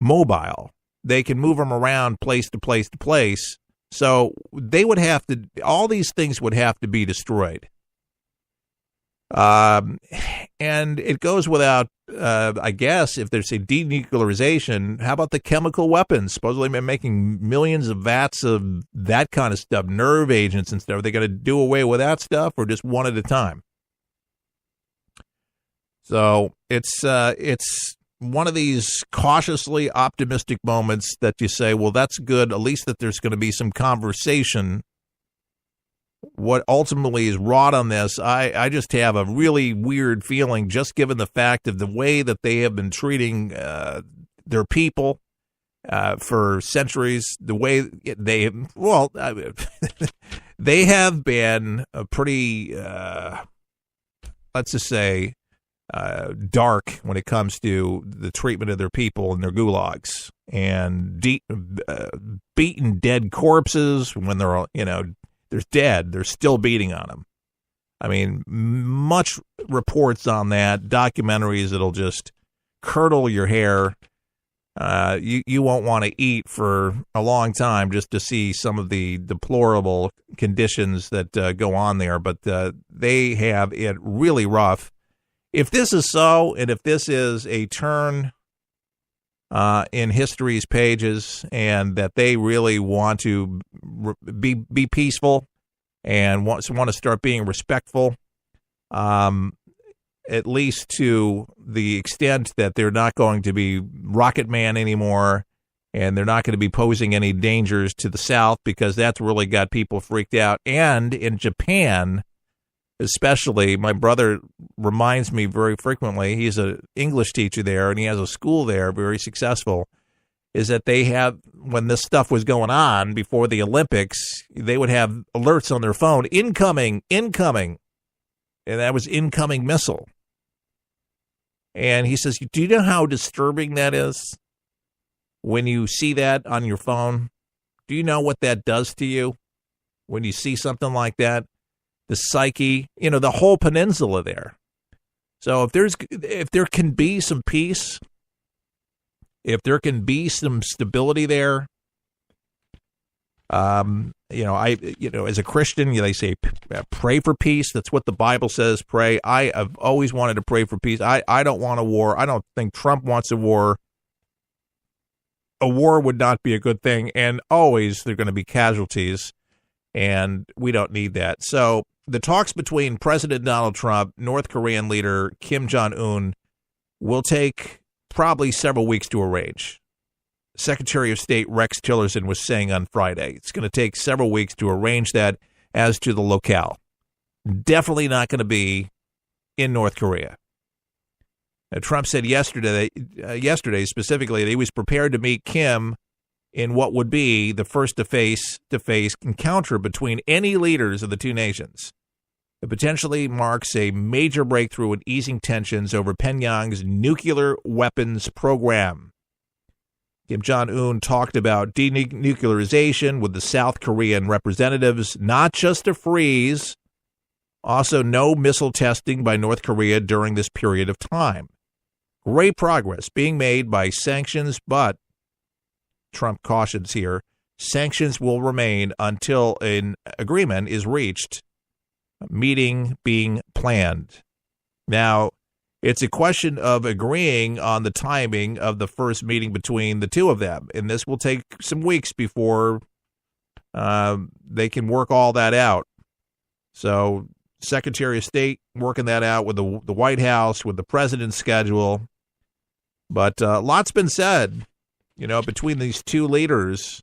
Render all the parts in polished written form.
mobile. They can move them around place to place to place. So they would have to, all these things would have to be destroyed. And it goes without, I guess, if there's a denuclearization, how about the chemical weapons? Supposedly they're making millions of vats of that kind of stuff, nerve agents and stuff. Are they going to do away with that stuff or just one at a time? So it's one of these cautiously optimistic moments that you say, well, that's good, at least that there's going to be some conversation. What ultimately is wrought on this, I just have a really weird feeling, just given the fact of the way that they have been treating their people for centuries, the way they, well, they have been a pretty, let's just say, dark when it comes to the treatment of their people and their gulags, and beaten dead corpses when they're, they're dead. They're still beating on them. I mean, much reports on that, documentaries that'll just curdle your hair. You won't want to eat for a long time just to see some of the deplorable conditions that go on there. But they have it really rough. If this is so, and if this is a turn in history's pages, and that they really want to be peaceful and want to start being respectful, at least to the extent that they're not going to be Rocket Man anymore, and they're not going to be posing any dangers to the South, because that's really got people freaked out. And in Japan, especially, my brother reminds me very frequently, he's an English teacher there, and he has a school there, very successful, is that they have, when this stuff was going on before the Olympics, they would have alerts on their phone, incoming, and that was incoming missile. And he says, do you know how disturbing that is when you see that on your phone? Do you know what that does to you when you see something like that? The psyche, the whole peninsula there. So if there can be some peace, if there can be some stability there, as a Christian, they say pray for peace. That's what the Bible says. Pray. I have always wanted to pray for peace. I don't want a war. I don't think Trump wants a war. A war would not be a good thing, and always there are going to be casualties, and we don't need that. So the talks between President Donald Trump, North Korean leader Kim Jong-un, will take probably several weeks to arrange. Secretary of State Rex Tillerson was saying on Friday, it's going to take several weeks to arrange that as to the locale. Definitely not going to be in North Korea. Now, Trump said yesterday specifically that he was prepared to meet Kim in what would be the first face-to-face encounter between any leaders of the two nations. It potentially marks a major breakthrough in easing tensions over Pyongyang's nuclear weapons program. Kim Jong-un talked about denuclearization with the South Korean representatives, not just a freeze, also no missile testing by North Korea during this period of time. Great progress being made by sanctions, but Trump cautions here, sanctions will remain until an agreement is reached, meeting being planned. Now, it's a question of agreeing on the timing of the first meeting between the two of them, and this will take some weeks before they can work all that out. So, Secretary of State working that out with the White House, with the president's schedule. But a lot's been said, between these two leaders,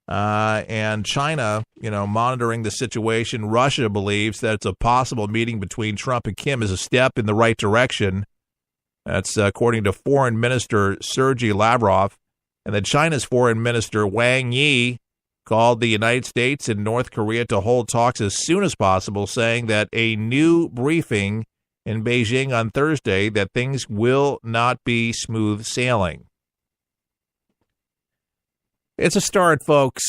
and China, monitoring the situation. Russia believes that it's a possible meeting between Trump and Kim is a step in the right direction. That's according to Foreign Minister Sergei Lavrov. And then China's Foreign Minister Wang Yi called the United States and North Korea to hold talks as soon as possible, saying that a new briefing in Beijing on Thursday that things will not be smooth sailing. It's a start, folks.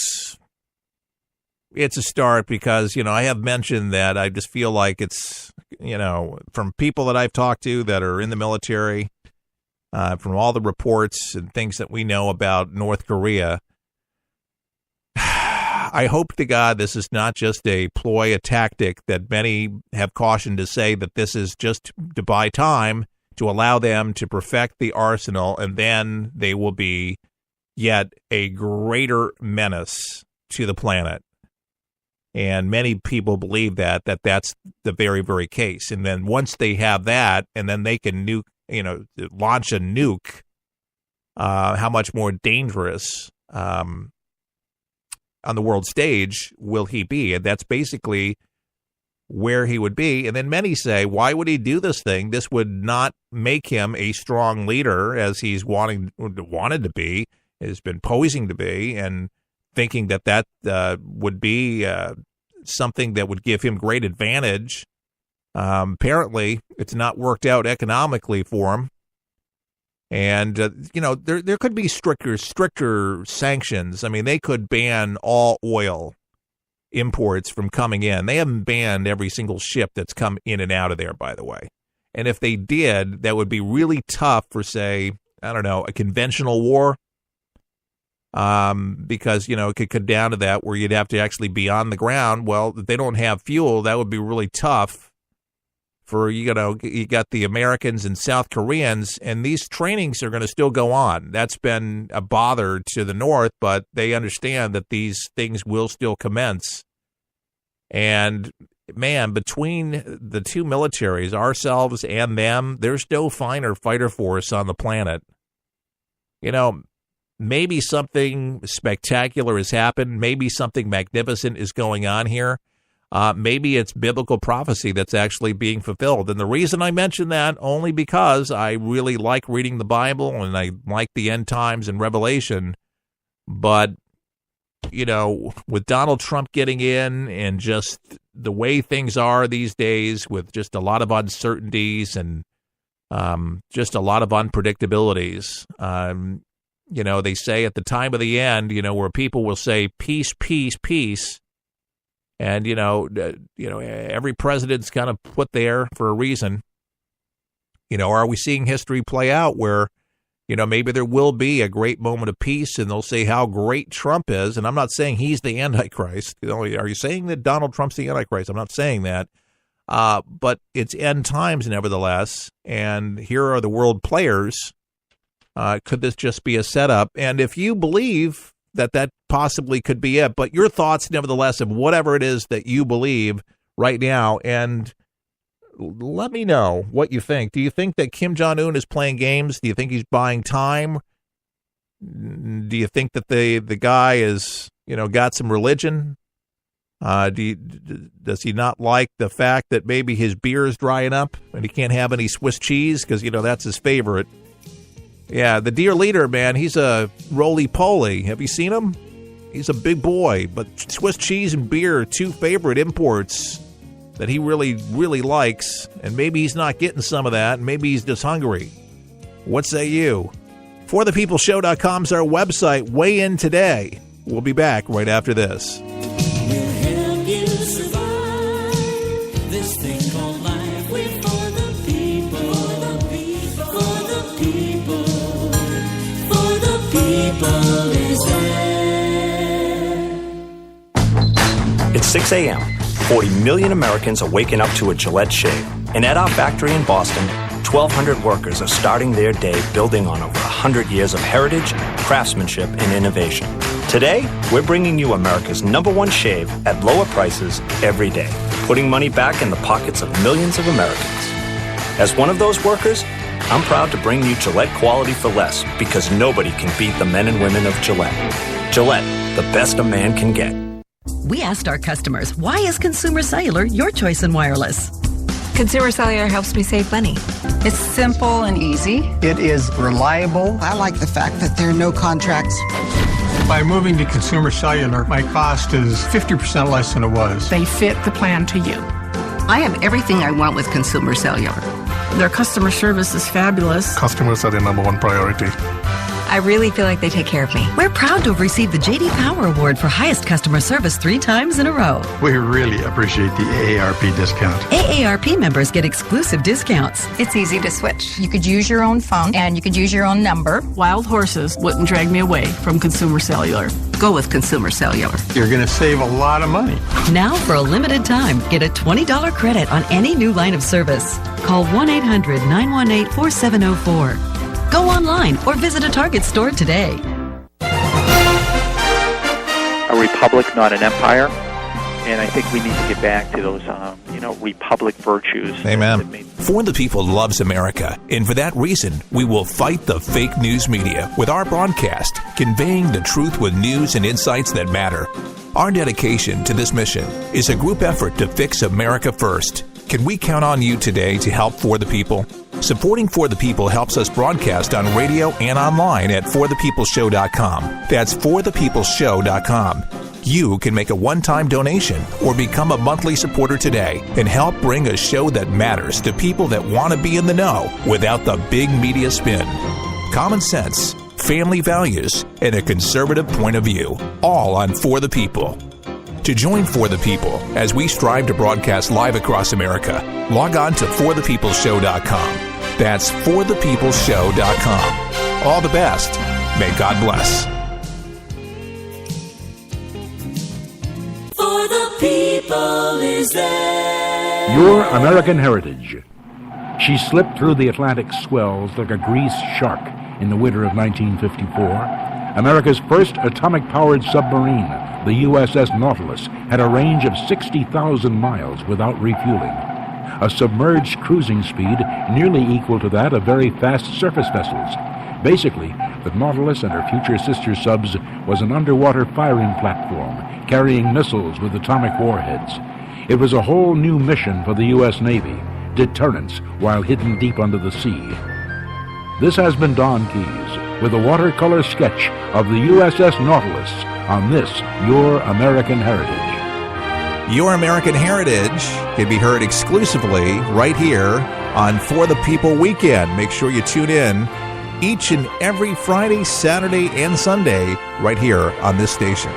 It's a start because, I have mentioned that I just feel like it's, from people that I've talked to that are in the military, from all the reports and things that we know about North Korea. I hope to God this is not just a ploy, a tactic that many have cautioned to say that this is just to buy time to allow them to perfect the arsenal, and then they will be yet a greater menace to the planet. And many people believe that that's the very, very case. And then once they have that, and then they can launch a nuke, how much more dangerous on the world stage will he be? And that's basically where he would be. And then many say, why would he do this thing? This would not make him a strong leader as he's wanted to be, has been posing to be, and thinking that would be something that would give him great advantage. Apparently, it's not worked out economically for him. And, there could be stricter sanctions. I mean, they could ban all oil imports from coming in. They haven't banned every single ship that's come in and out of there, by the way. And if they did, that would be really tough for, say, I don't know, a conventional war. Because, it could come down to that where you'd have to actually be on the ground. Well, if they don't have fuel, that would be really tough for, you got the Americans and South Koreans, and these trainings are going to still go on. That's been a bother to the North, but they understand that these things will still commence. And, man, between the two militaries, ourselves and them, there's no finer fighter force on the planet. Maybe something spectacular has happened. Maybe something magnificent is going on here. Maybe it's biblical prophecy that's actually being fulfilled. And the reason I mention that, only because I really like reading the Bible and I like the end times and Revelation. But, with Donald Trump getting in and just the way things are these days, with just a lot of uncertainties and just a lot of unpredictabilities, they say at the time of the end, where people will say peace, peace, peace. And, every president's kind of put there for a reason. Are we seeing history play out where, maybe there will be a great moment of peace and they'll say how great Trump is. And I'm not saying he's the Antichrist. Are you saying that Donald Trump's the Antichrist? I'm not saying that. But it's end times nevertheless. And here are the world players. Could this just be a setup? And if you believe that possibly could be it, but your thoughts, nevertheless, of whatever it is that you believe right now, and let me know what you think. Do you think that Kim Jong-un is playing games? Do you think he's buying time? Do you think that the guy is, got some religion? Does he not like the fact that maybe his beer is drying up and he can't have any Swiss cheese because, that's his favorite? Yeah, the dear leader, man, he's a roly-poly. Have you seen him? He's a big boy, but Swiss cheese and beer are two favorite imports that he really, really likes, and maybe he's not getting some of that, and maybe he's just hungry. What say you? ForThePeopleShow.com is our website. Weigh in today. We'll be back right after this. It's 6 a.m. 40 million Americans are waking up to a Gillette shave. And at our factory in Boston, 1,200 workers are starting their day building on over 100 years of heritage, craftsmanship, and innovation. Today, we're bringing you America's #1 shave at lower prices every day, putting money back in the pockets of millions of Americans. As one of those workers, I'm proud to bring you Gillette quality for less, because nobody can beat the men and women of Gillette. Gillette, the best a man can get. We asked our customers, why is Consumer Cellular your choice in wireless? Consumer Cellular helps me save money. It's simple and easy. It is reliable. I like the fact that there are no contracts. By moving to Consumer Cellular, my cost is 50% less than it was. They fit the plan to you. I have everything I want with Consumer Cellular. Their customer service is fabulous. Customers are their #1 priority. I really feel like they take care of me. We're proud to have received the J.D. Power Award for highest customer service 3 times in a row. We really appreciate the AARP discount. AARP members get exclusive discounts. It's easy to switch. You could use your own phone and you could use your own number. Wild horses wouldn't drag me away from Consumer Cellular. Go with Consumer Cellular. You're going to save a lot of money. Now, for a limited time, get a $20 credit on any new line of service. Call 1-800-918-4704. Go online or visit a Target store today. A republic, not an empire. And I think we need to get back to those, republic virtues. Amen. For the People loves America, and for that reason, we will fight the fake news media with our broadcast, conveying the truth with news and insights that matter. Our dedication to this mission is a group effort to fix America first. Can we count on you today to help For the People? Supporting For the People helps us broadcast on radio and online at forthepeopleshow.com. That's forthepeopleshow.com. You can make a one-time donation or become a monthly supporter today and help bring a show that matters to people that want to be in the know without the big media spin. Common sense, family values, and a conservative point of view, all on For the People. To join For the People as we strive to broadcast live across America, log on to forthepeopleshow.com. That's forthepeopleshow.com. All the best. May God bless. For the people is there. Your American Heritage. She slipped through the Atlantic swells like a greased shark in the winter of 1954. America's first atomic-powered submarine, the USS Nautilus, had a range of 60,000 miles without refueling. A submerged cruising speed nearly equal to that of very fast surface vessels. Basically, the Nautilus and her future sister subs was an underwater firing platform carrying missiles with atomic warheads. It was a whole new mission for the U.S. Navy, deterrence while hidden deep under the sea. This has been Don Keyes with a watercolor sketch of the USS Nautilus on this, Your American Heritage. Your American Heritage can be heard exclusively right here on For the People Weekend. Make sure you tune in each and every Friday, Saturday, and Sunday right here on this station.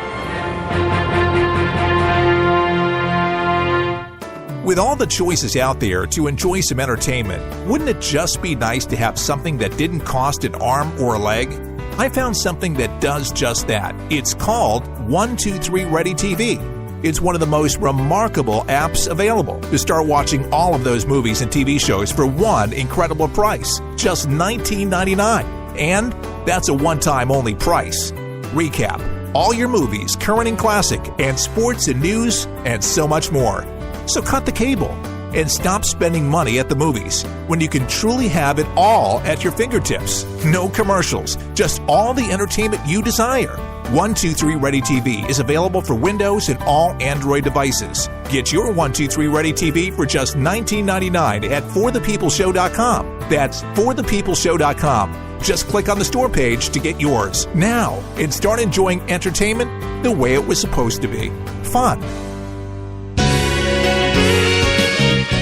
With all the choices out there to enjoy some entertainment, wouldn't it just be nice to have something that didn't cost an arm or a leg? I found something that does just that. It's called 123 Ready TV. It's one of the most remarkable apps available to start watching all of those movies and TV shows for one incredible price, just $19.99. And that's a one-time only price. Recap, all your movies, current and classic, and sports and news, and so much more. So cut the cable and stop spending money at the movies when you can truly have it all at your fingertips. No commercials, just all the entertainment you desire. 123 Ready TV is available for Windows and all Android devices. Get your 123 Ready TV for just $19.99 at forthepeopleshow.com. That's forthepeopleshow.com. Just click on the store page to get yours now and start enjoying entertainment the way it was supposed to be. Fun.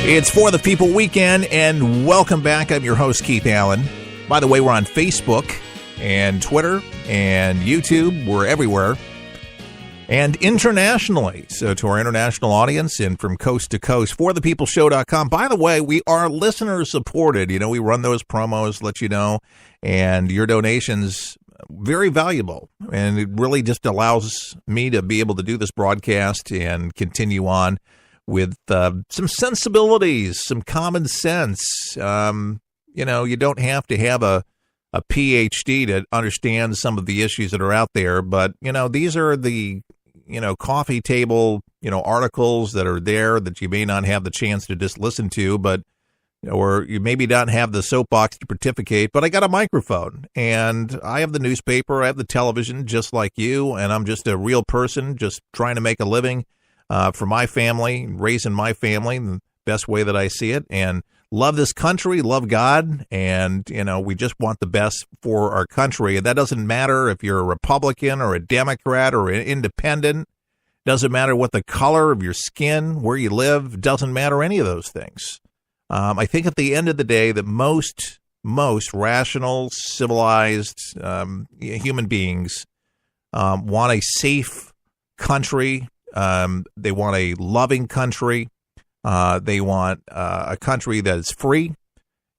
It's For the People Weekend, and welcome back. I'm your host, Keith Allen. By the way, we're on Facebook and Twitter and YouTube. We're everywhere. And internationally. So to our international audience and from coast to coast, forthepeopleshow.com. By the way, we are listener supported. You know, we run those promos, let you know, and your donations very valuable. And it really just allows me to be able to do this broadcast and continue on with some sensibilities, some common sense. You know, you don't have to have a PhD to understand some of the issues that are out there, but, you know, these are the, you know, coffee table, you know, articles that are there that you may not have the chance to just listen to, but, or you maybe not have the soapbox to pontificate, but I got a microphone and I have the newspaper, I have the television just like you, and I'm just a real person just trying to make a living for my family, raising my family in the best way that I see it, and love this country, love God, and, you know, we just want the best for our country. And that doesn't matter if you're a Republican or a Democrat or an independent. Doesn't matter what the color of your skin, where you live. Doesn't matter any of those things. I think at the end of the day that most most rational, civilized human beings want a safe country. They want a loving country. They want a country that is free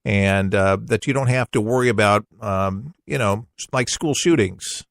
and that you don't have to worry about, like school shootings.